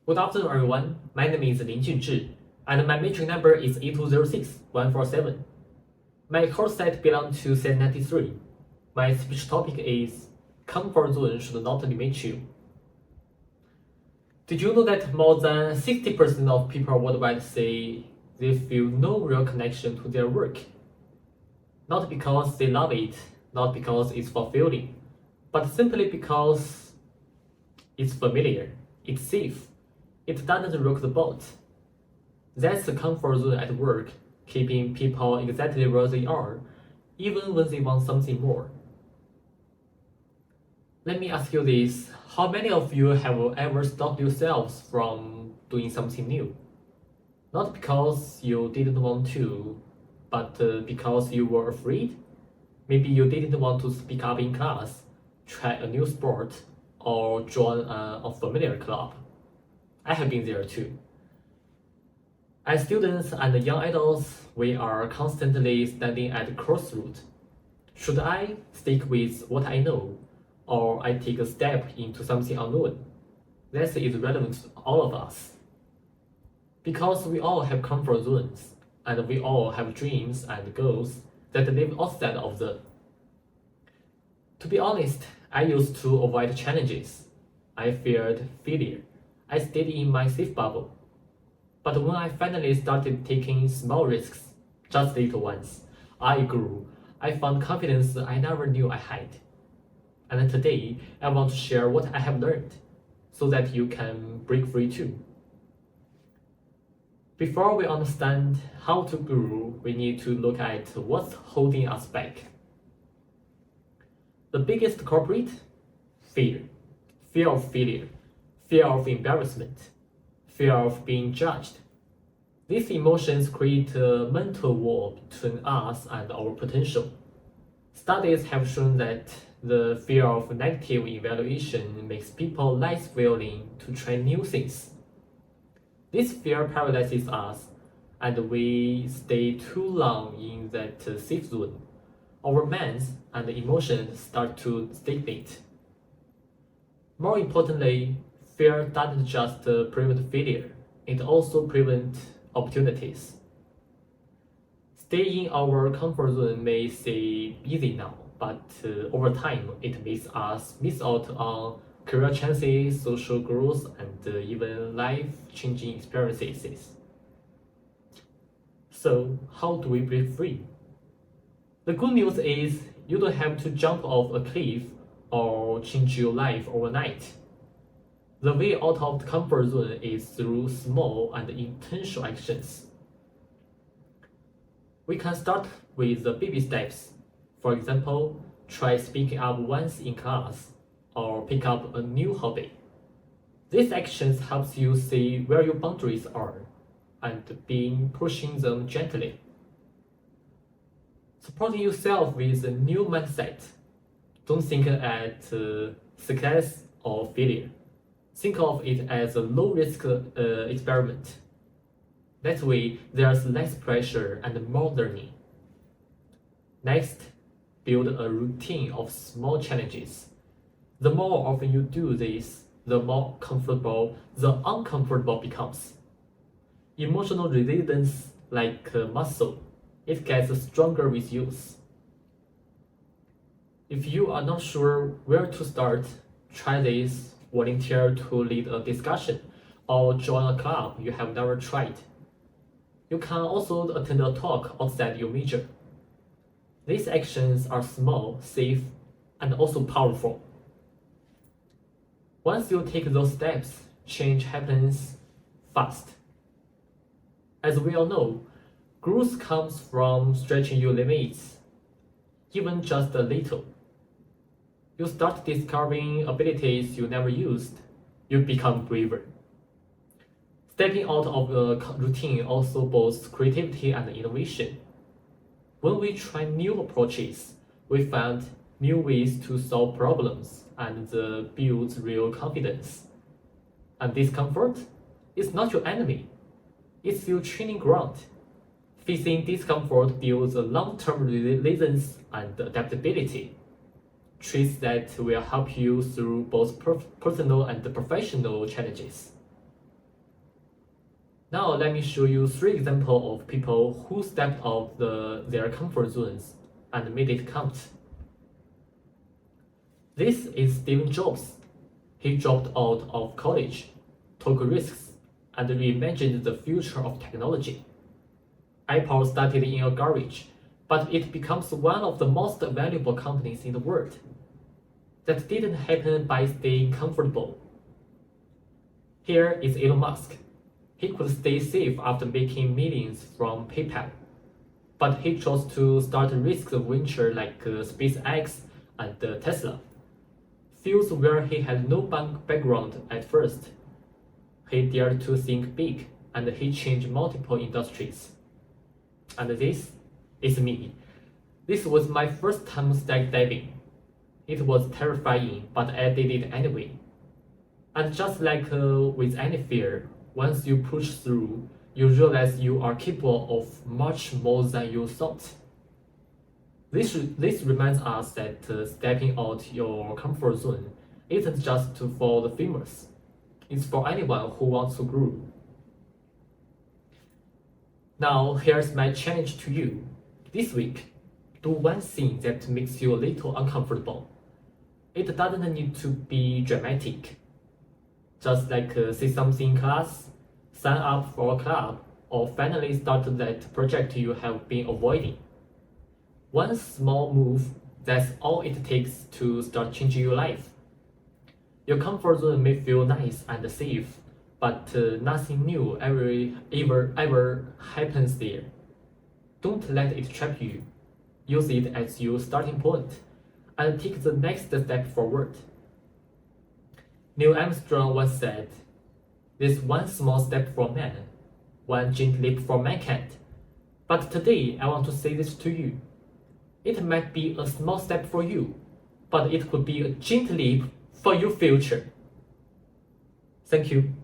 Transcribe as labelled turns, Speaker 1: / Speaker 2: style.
Speaker 1: Good afternoon, everyone. My name is Lin Junzhi, and my metric number is 8206147. My course set belongs to set 93. My speech topic is comfort zone should not limit you. Did you know that more than 60% of people worldwide say they feel no real connection to their work? Not because they love it, not because it's fulfilling, but simply because it's familiar, it's safe, it doesn't rock the boat. That's the comfort zone at work, keeping people exactly where they are, even when they want something more. Let me ask you this, how many of you have ever stopped yourselves from doing something new? Not because you didn't want to, but because you were afraid? Maybe you didn't want to speak up in class, try a new sport, or join an unfamiliar club. I have been there too. As students and young adults, we are constantly standing at the crossroads. Should I stick with what I know, or I take a step into something unknown? That is relevant to all of us. Because we all have comfort zones, and we all have dreams and goals that live outside of them. To be honest, I used to avoid challenges. I feared failure. I stayed in my safe bubble. But when I finally started taking small risks, just little ones, I grew. I found confidence I never knew I had. And today, I want to share what I have learned, so that you can break free too. Before we understand how to grow, we need to look at what's holding us back. The biggest culprit? Fear. Fear of failure. Fear of embarrassment. Fear of being judged. These emotions create a mental wall between us and our potential. Studies have shown that the fear of negative evaluation makes people less willing to try new things. This fear paralyzes us, and we stay too long in that safe zone. Our minds and emotions start to stagnate. More importantly, fear doesn't just prevent failure, it also prevents opportunities. Staying in our comfort zone may seem easy now, but over time it makes us miss out on career chances, social growth, and even life-changing experiences. So, how do we break free? The good news is you don't have to jump off a cliff or change your life overnight. The way out of the comfort zone is through small and intentional actions. We can start with the baby steps. For example, try speaking up once in class, or pick up a new hobby. These actions helps you see where your boundaries are and being pushing them gently. Supporting yourself with a new mindset. Don't think at success or failure. Think of it as a low-risk experiment. That way, there's less pressure and more learning. Next, build a routine of small challenges. The more often you do this, the more comfortable the uncomfortable becomes. Emotional resilience, like a muscle, it gets stronger with use. If you are not sure where to start, try this. Volunteer to lead a discussion or join a club you have never tried. You can also attend a talk outside your major. These actions are small, safe, and also powerful. Once you take those steps, change happens fast. As we all know, growth comes from stretching your limits, even just a little. You start discovering abilities you never used. You become braver. Stepping out of a routine also boosts creativity and innovation. When we try new approaches, we find new ways to solve problems and build real confidence. And discomfort is not your enemy. It's your training ground. Facing discomfort builds a long-term resilience and adaptability. Traits that will help you through both personal and professional challenges. Now let me show you 3 examples of people who stepped out of their comfort zones and made it count. This is Steve Jobs. He dropped out of college, took risks, and reimagined the future of technology. Apple started in a garage, but it becomes one of the most valuable companies in the world. That didn't happen by staying comfortable. Here is Elon Musk. He could stay safe after making millions from PayPal, but he chose to start risk venture like SpaceX and Tesla, fields where he had no background at first. He dared to think big, and he changed multiple industries. And this is me. This was my first time skydiving. It was terrifying, but I did it anyway. And just like with any fear, once you push through, you realize you are capable of much more than you thought. This reminds us that stepping out your comfort zone isn't just for the famous. It's for anyone who wants to grow. Now here's my challenge to you. This week, do one thing that makes you a little uncomfortable. It doesn't need to be dramatic. Just like say something in class, sign up for a club, or finally start that project you have been avoiding. One small move, that's all it takes to start changing your life. Your comfort zone may feel nice and safe, but nothing new ever happens there. Don't let it trap you. Use it as your starting point and take the next step forward. Neil Armstrong once said, "There's one small step for man, one giant leap for mankind." But today I want to say this to you. It might be a small step for you, but it could be a giant leap for your future. Thank you.